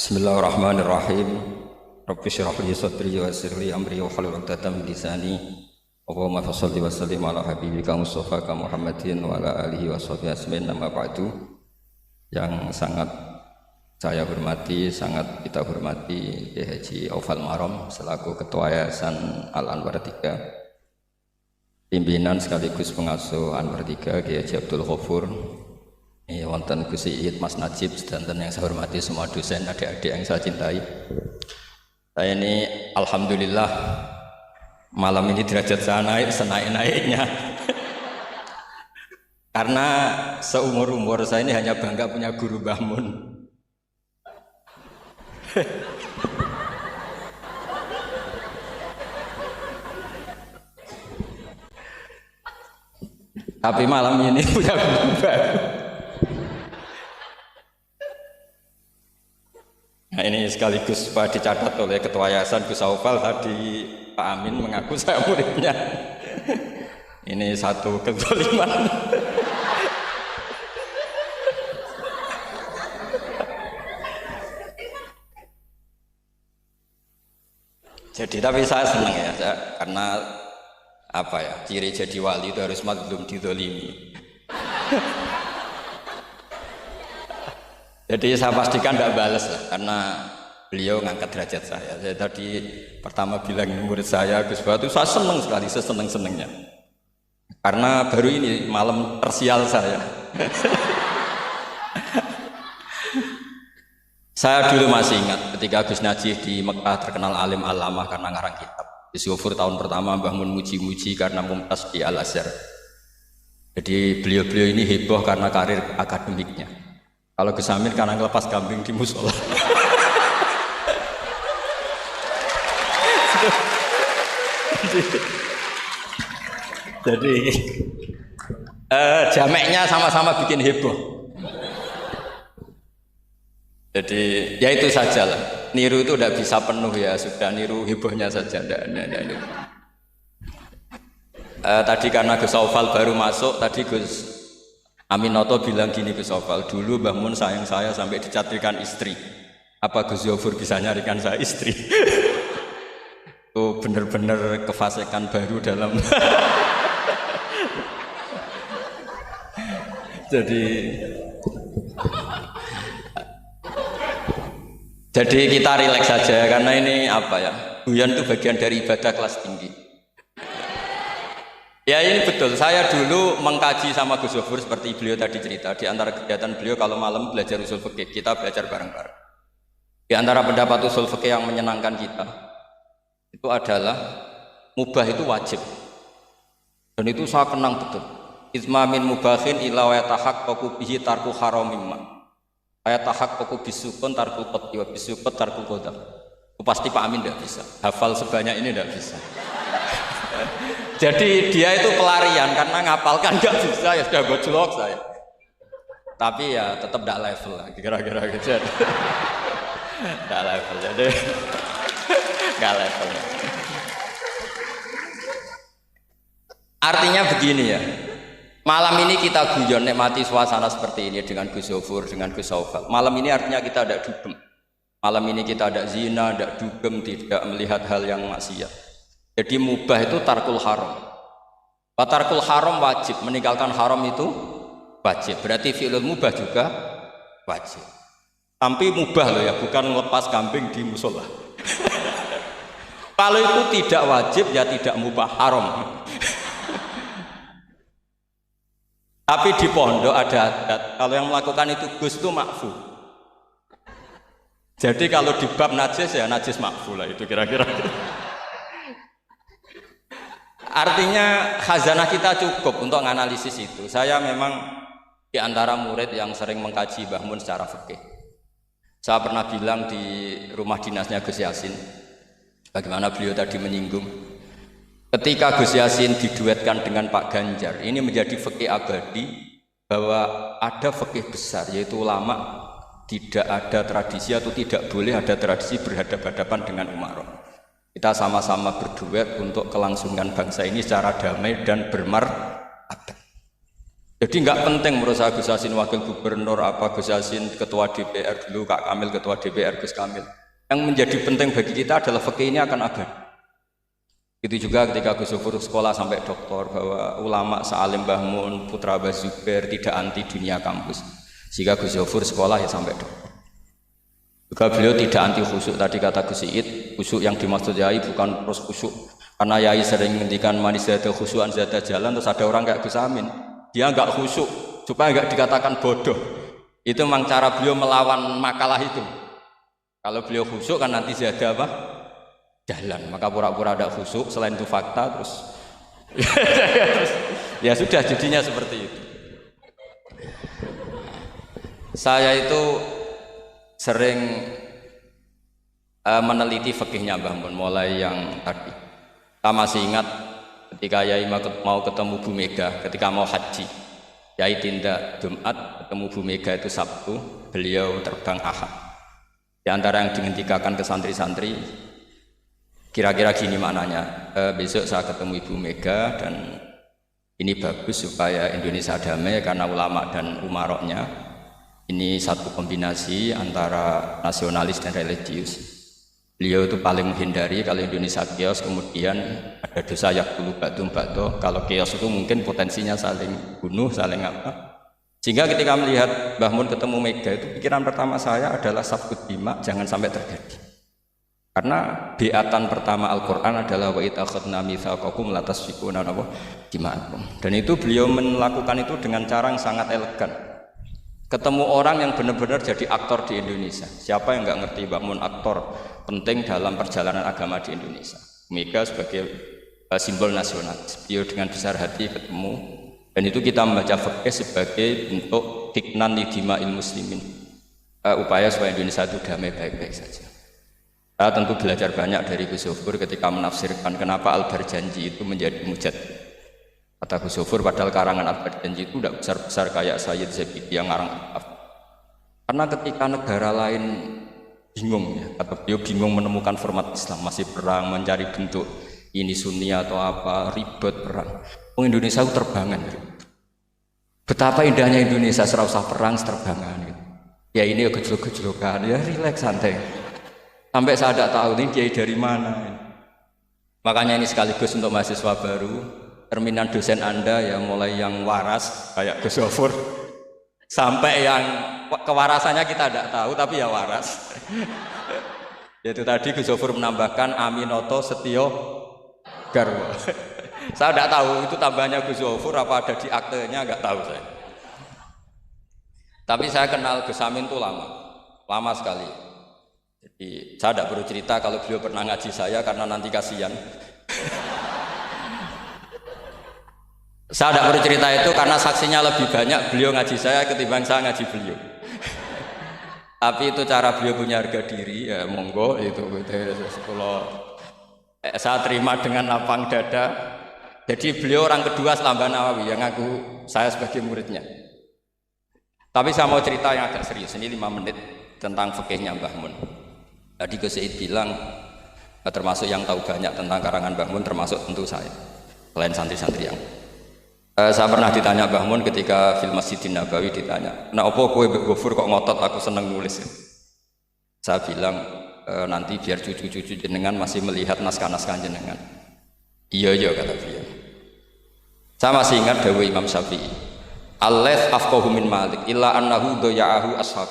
Bismillahirrahmanirrahim. Rabbi shrah li sadri wa yassir li amri wa hlul 'uqdatam min lisani. Allahumma shalli wa sallim ala habibika Mustafa Muhammadin wa ala alihi wa sahbihi ajmain. Amma ba'du. Yang sangat saya hormati, sangat kita hormati Kiai Haji Aufal Marom selaku Ketua Yayasan Al Anwar 3, pimpinan sekaligus pengasuh Anwar 3 Kiai Haji Abdul Ghafur. Wonten Gus Iid, Mas Najib, dan yang saya hormati semua dosen, adik-adik yang saya cintai. Saya ini alhamdulillah malam ini derajat saya naik senaik-naiknya. Karena seumur-umur saya ini hanya bangga punya guru Mbah Mun. Tapi malam ini punya guru baru. Nah, ini sekaligus supaya dicatat oleh Ketua Yayasan Gus Aufal, tadi Pak Amin mengaku saya muridnya. Ini satu kezaliman. Jadi tapi saya senang ya, karena apa ya, ciri jadi wali itu harus mazlum dizalimi. Jadi saya pastikan tidak balas lah, karena beliau ngangkat derajat saya. Saya tadi pertama bilang ini murid saya Gus Batu, saya senang sekali, seseneng-senengnya. Karena baru ini malam tersial saya. Saya dulu masih ingat ketika Gus Najih di Mekah terkenal alim alamah karena ngarang kitab. Gus Ghafur tahun pertama Mbah Mun muji-muji karena mumtaz di Al Azhar. Jadi beliau-beliau ini heboh karena karir akademiknya. Kalau Gus Amin karena ngelepas kambing di musola. Jadi jameknya sama-sama bikin heboh. Jadi ya itu saja lah. Niru itu tidak bisa penuh ya, sudah niru hebohnya saja. Tadi karena Gus Aufal baru masuk, tadi Gus Aminoto bilang gini Gus Aufal, dulu Mbah Mun sayang saya sampai dicatrikan istri. Apa Gus Ghafur bisa nyarikan saya istri? Itu benar-benar kefasikan baru dalam. Jadi kita rileks saja karena ini apa ya? Guyon itu bagian dari ibadah kelas tinggi. Ya ini betul, saya dulu mengkaji sama Gus Ghafur seperti beliau tadi cerita. Di antara kegiatan beliau kalau malam belajar usul fikih, kita belajar bareng-bareng. Di antara pendapat usul fikih yang menyenangkan kita itu adalah mubah itu wajib. Dan itu saya kenang betul. Izma min mubahin illa wa yatahaqqaqu bihi tarku haramimma. Ayatahaqqaqu bisukun tarku qati wa bisukut tarku qadam. Pasti Pak Amin tidak bisa. Hafal sebanyak ini tidak bisa. Jadi dia itu pelarian karena ngapalkan nggak bisa, ya sudah gojlok saya. Tapi ya tetap tidak level lah, kira-kira gitu. Tidak level, jadi nggak level. Artinya begini ya, malam ini kita guyon nikmati suasana seperti ini dengan Gus Ghafur, dengan Gus Aufal. Malam ini artinya kita ada dugem. Malam ini kita ada zina, ada dugem, tidak melihat hal yang maksiat. Jadi mubah itu tarkul haram. Tarkul haram wajib, meninggalkan haram itu wajib. Berarti fi'lul mubah juga wajib. Tapi mubah loh ya, bukan lepas kambing di musola. Kalau itu tidak wajib ya tidak mubah, haram. Tapi di pondok ada adat, kalau yang melakukan itu Gus itu makfu. Jadi kalau di bab najis ya najis makfu lah, itu kira-kira. Artinya khazanah kita cukup untuk menganalisis itu. Saya memang di antara murid yang sering mengkaji Mbah Mun secara fikih. Saya pernah bilang di rumah dinasnya Gus Yasin, bagaimana beliau tadi menyinggung, ketika Gus Yasin diduetkan dengan Pak Ganjar, ini menjadi fikih abadi bahwa ada fikih besar, yaitu ulama tidak ada tradisi atau tidak boleh ada tradisi berhadapan-hadapan dengan umarok. Kita sama-sama berduet untuk kelangsungan bangsa ini secara damai dan bermartabat. Jadi nggak penting menurut saya Gus Yassin wakil gubernur apa Gus Yassin ketua DPR dulu, Kak Kamil ketua DPR, Gus Kamil. Yang menjadi penting bagi kita adalah fikih ini akan abadi. Itu juga ketika Gus Yofur sekolah sampai doktor bahwa ulama Sa'alim Mbah Mun, Putra Mbah Zubair tidak anti dunia kampus. Sehingga Gus Yofur sekolah ya sampai doktor. Juga beliau tidak anti khusyuk, tadi kata Gus Iid, khusyuk yang dimaksud Yai bukan terus khusyuk. Karena Yai sering menghentikan manis zada khusyuan zada jalan, terus ada orang kayak Gus Amin. Dia enggak khusyuk supaya enggak dikatakan bodoh. Itu memang cara beliau melawan makalah itu. Kalau beliau khusyuk kan nanti zada apa? Jalan. Maka pura-pura ada khusyuk, selain itu fakta terus ya sudah jadinya seperti itu. Saya itu sering meneliti fikihnya Mbah Mun mulai yang tadi. Saya masih ingat ketika Yai mau ketemu Bu Mega ketika mau haji. Yai tindak Jumat, ketemu Bu Mega itu Sabtu, beliau terbang Ahad. Di antara yang dihentikan ke santri-santri, kira-kira gini maknanya, besok saya ketemu Ibu Mega dan ini bagus supaya Indonesia damai karena ulama dan umaroknya ini satu kombinasi antara nasionalis dan religius. Beliau itu paling menghindari kalau Indonesia chaos kemudian ada dosa yakulu batu. Kalau chaos itu mungkin potensinya saling bunuh, saling apa. Sehingga ketika melihat Mbah Mun ketemu Mega itu pikiran pertama saya adalah safkut dima jangan sampai terjadi. Karena biatan pertama Al-Qur'an adalah wa itakhadna mitsaqakum la tasfikuna dima'akum. Dan itu beliau melakukan itu dengan cara yang sangat elegan. Ketemu orang yang benar-benar jadi aktor di Indonesia. Siapa yang nggak ngerti Mbah Mun aktor penting dalam perjalanan agama di Indonesia. Mega sebagai simbol nasional. Beliau dengan besar hati ketemu. Dan itu kita membaca fikih sebagai bentuk hiknan lidima'il muslimin. Upaya supaya Indonesia itu damai baik-baik saja. Saya tentu belajar banyak dari Gus Yofur ketika menafsirkan kenapa Al-Barjanji itu menjadi mujad. Kata Gus Yofur padahal karangan Al-Barjanji itu tidak besar-besar kayak Sayyid Zabidi yang ngarang Al-Af. Karena ketika negara lain bingung ya, kata beliau bingung menemukan format Islam, masih perang mencari bentuk ini Sunni atau apa, ribet perang. Indonesia itu terbangan. Betapa indahnya Indonesia, serasa perang terbangan. Ya ini gejolak-gejolokan, ya rileks santai. Sampai saya tidak tahu ini kiai dari mana. Makanya ini sekaligus untuk mahasiswa baru. Terminan dosen Anda ya mulai yang waras kayak Gus Yofur sampai yang kewarasannya kita tidak tahu tapi ya waras. Yaitu tadi Gus Yofur menambahkan Aminoto Setio Garwo. Saya tidak tahu itu tambahnya Gus Yofur apa ada di aktenya, nggak tahu saya. Tapi saya kenal Gus Amin itu lama sekali. Jadi saya tidak perlu cerita kalau beliau pernah ngaji saya karena nanti kasihan. Saya tidak perlu cerita itu karena saksinya lebih banyak beliau ngaji saya ketimbang saya ngaji beliau. Tapi itu cara beliau punya harga diri, ya monggo itu. Kalau saya terima dengan lapang dada. Jadi beliau orang kedua setelah Mbah Nawawi yang ngaku saya sebagai muridnya. Tapi saya mau cerita yang agak serius, ini 5 menit tentang fikihnya Mbah Mun. Tadi Gus Said bilang termasuk yang tahu banyak tentang karangan Mbah Mun termasuk tentu saya, selain santri-santri yang saya pernah ditanya Mbah Mun ketika film Masjidin Nabawi ditanya, nah apa kowe mbek Gofur kok ngotot aku seneng nulis. Saya bilang nanti biar cucu-cucu jenengan masih melihat naskah-naskah jenengan. Iya kata beliau. Saya masih ingat dawuh Imam Syafi'i. Al-Laits afqahu min Malik illa annahu daya'ahu ashab.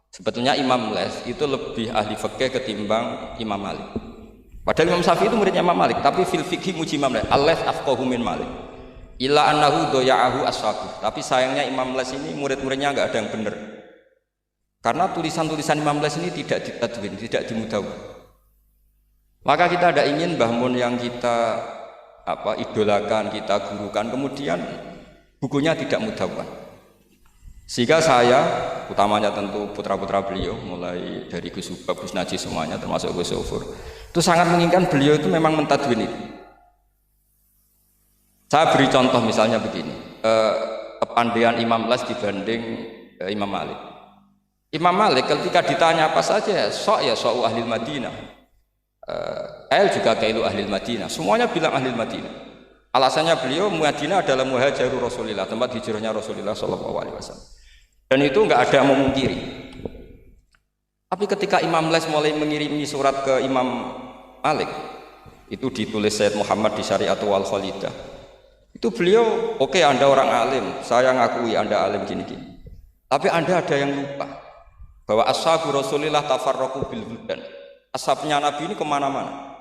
Sebetulnya Imam Laits itu lebih ahli fikih ketimbang Imam Malik. Padahal Imam Syafi'i itu muridnya Imam Malik, tapi fil fikih muji Imam Laits. Al-Laits afqahu min Malik. Illa annahu daya'ahu ashab. Tapi sayangnya Imam Laits ini murid-muridnya enggak ada yang benar. Karena tulisan-tulisan Imam Laits ini tidak ditadwin, tidak dimudawwan. Maka kita tidak ingin Mbah Mun yang kita idolakan, kita gurukan, kemudian bukunya tidak mudawwan. Sehingga saya, utamanya tentu putra-putra beliau, mulai dari Gus Ubab, Gus Najih semuanya, termasuk Gus Yofur, itu sangat menginginkan beliau itu memang mentadwin itu. Saya beri contoh misalnya begini, kepandaian Imam Laits dibanding Imam Malik. Imam Malik ketika ditanya apa saja, sok ahli Madinah. Juga kailu ahli Madinah. Semuanya bilang ahli Madinah. Alasannya beliau Madinah adalah muhajiru Rasulillah, tempat hijrahnya Rasulullah SAW. Dan itu nggak ada yang memungkiri. Tapi ketika Imam Les mulai mengirimi surat ke Imam Malik, itu ditulis Sayyid Muhammad di Syariatul Wal Khalidah. Itu beliau, oke, Anda orang alim, saya ngakui Anda alim gini-gini. Tapi Anda ada yang lupa bahwa ashabu Rasulillah tafarraqu bil buldan. Ashabnya Nabi ini kemana-mana.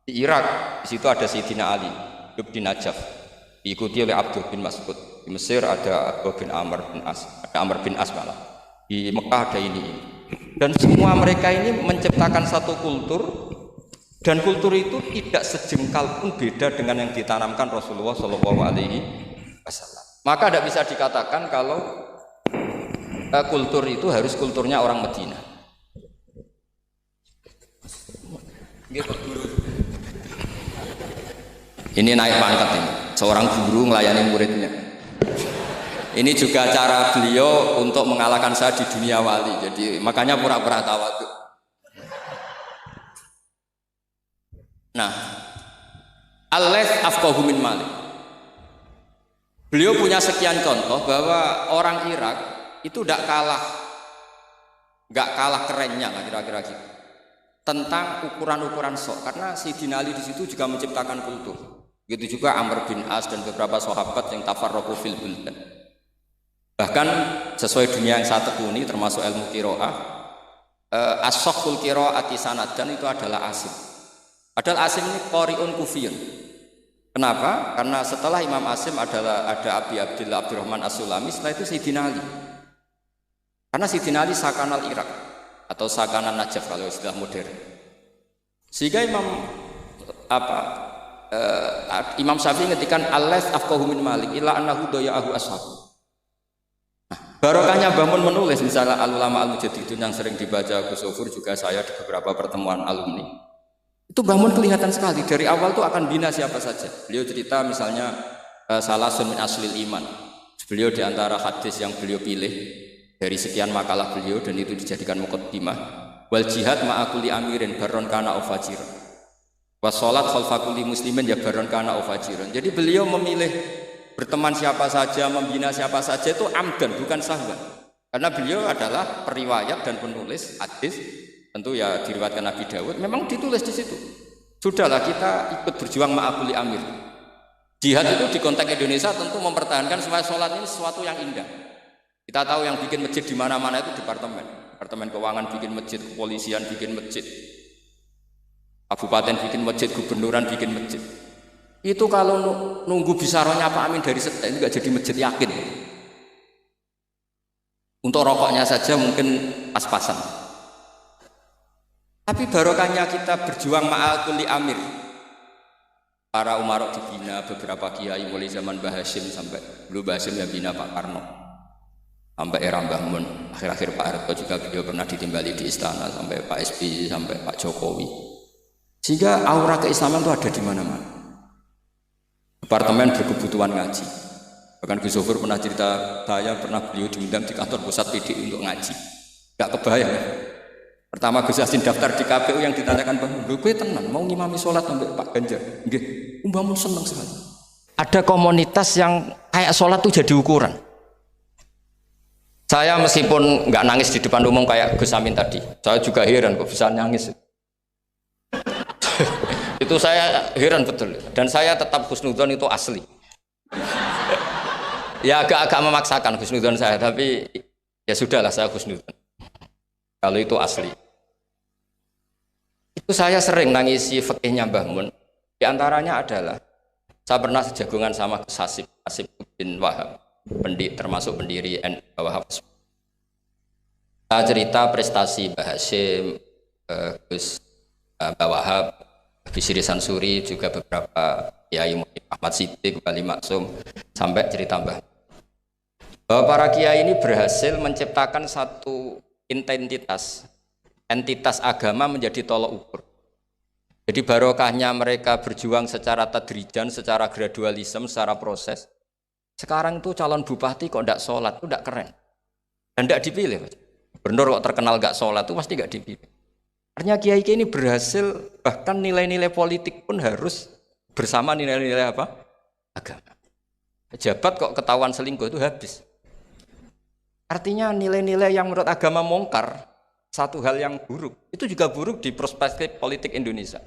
Di Irak, di situ ada Sayyidina Ali, hidup di Najaf, diikuti oleh Abdul bin Mas'ud. Di Mesir ada Abdul bin Amr bin As, ada Amr bin As malah. Di Mekah ada ini. Dan semua mereka ini menciptakan satu kultur, dan kultur itu tidak sejengkal pun beda dengan yang ditanamkan Rasulullah SAW. Maka tidak bisa dikatakan kalau kultur itu harus kulturnya orang Madinah. Ini naik pangkat ini, seorang guru melayani muridnya. Ini juga cara beliau untuk mengalahkan saya di dunia wali. Jadi makanya pura-pura tawadhu. Nah, Al-Laits afqahu min Malik. Beliau punya sekian contoh bahwa orang Irak itu nggak kalah kerennya lah kira-kira gitu. Tentang ukuran-ukuran sok, karena Sayyidina Ali di situ juga menciptakan kultur. Begitu juga Amr bin As dan beberapa sahabat yang tafarraqu fil buldan. Bahkan sesuai dunia yang saya tekuni termasuk ilmu qiraah, as-sakhul qiraati sanadan itu adalah Asim. Padahal Asim ini qari'un kufiyun. Kenapa? Karena setelah Imam Asim ada Abi Abdillah Abdurrahman As-Sulami, setelah itu Sayyidina Ali. Karena Sayyidina Ali sakanal Irak atau sakanan Najaf kalau istilah modern. Sehingga Imam Syafi'i ngetikan Al-Laits afqahu min Malik illa annahu daya'ahu ashab. Barokahnya bangun menulis misalnya al-ulama al-mujaddidun yang sering dibaca Gus Sofur, juga saya di beberapa pertemuan alumni. Itu bangun kelihatan sekali dari awal tuh akan bina siapa saja. Beliau cerita misalnya salasun min aslil iman. Beliau di antara hadis yang beliau pilih dari sekian makalah beliau dan itu dijadikan muqaddimah. Wal jihad ma'a kulli amirin barron kana au fajiran. Was salat khalfa kulli muslimin ya barron kana au fajiran. Jadi beliau memilih berteman siapa saja, membina siapa saja itu amdan, bukan sahwan. Karena beliau adalah periwayat dan penulis hadis, tentu ya diriwayatkan Nabi Dawud, memang ditulis di situ. Sudahlah kita ikut berjuang ma'akuli amir. Jihad itu di konteks Indonesia tentu mempertahankan supaya sholat ini sesuatu yang indah. Kita tahu yang bikin masjid di mana-mana itu departemen keuangan bikin masjid, kepolisian bikin masjid, kabupaten bikin masjid, gubernuran bikin masjid. Itu kalau nunggu bisaronya Pak Amin dari setek itu gak jadi masjid, yakin. Untuk rokoknya saja mungkin pas-pasan. Tapi barokahnya kita berjuang ma'al kulli amir. Para umarok dibina, beberapa kiai mulai zaman Mbah Hasyim sampai dulu Mbah Hasyim yang bina Pak Karno. Sampai era Mbah Mun, akhir-akhir Pak Harto juga beliau pernah ditimbali di istana, sampai Pak SBY, sampai Pak Jokowi. Sehingga aura keislaman itu ada di mana-mana. Departemen berkebutuhan ngaji. Bahkan Gus Sofur pernah cerita, saya pernah beliau diundang di kantor pusat PDI untuk ngaji. Gak kebayang. Pertama Gus Yassin daftar di KPU yang ditanyakan, Bang, gue tenang, mau ngimami sholat sampai Pak Ganjar. Nggih, Mbahmu seneng sekali. Ada komunitas yang kayak sholat tuh jadi ukuran. Saya meskipun nggak nangis di depan umum kayak Gus Amin tadi, saya juga heran kok bisa nangis. Itu saya heran betul, dan saya tetap husnudzon itu asli. Ya agak memaksakan husnudzon saya, tapi ya sudahlah saya husnudzon kalau itu asli. Itu saya sering nangisi fikihnya Mbah Mun. Di antaranya adalah saya pernah sejagongan sama Gus Hasib bin Wahab, termasuk pendiri NU Wahab. Saya cerita prestasi Mbah Hasyim, Gus Mbah Wahab, Bisri Sansuri, juga beberapa kiai Ahmad Siddiq, Wali Maksum, sampai cerita Mbah. Bahwa para kiai ini berhasil menciptakan satu entitas agama menjadi tolok ukur. Jadi barokahnya mereka berjuang secara tadrijan, secara gradualisme, secara proses. Sekarang itu calon bupati kok tidak sholat, itu tidak keren. Dan tidak dipilih. Gubernur kok terkenal tidak sholat, itu pasti tidak dipilih. Artinya kiai ini berhasil, bahkan nilai-nilai politik pun harus bersama nilai-nilai apa? agama. Pejabat kok ketahuan selingkuh itu habis. Artinya nilai-nilai yang menurut agama mungkar, satu hal yang buruk, itu juga buruk di perspektif politik Indonesia.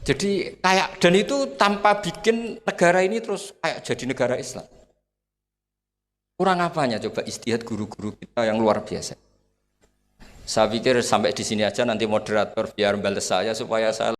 Jadi dan itu tanpa bikin negara ini terus kayak jadi negara Islam. Kurang apanya coba ijtihad guru-guru kita yang luar biasa. Saya pikir sampai di sini aja, nanti moderator biar balas saya supaya saya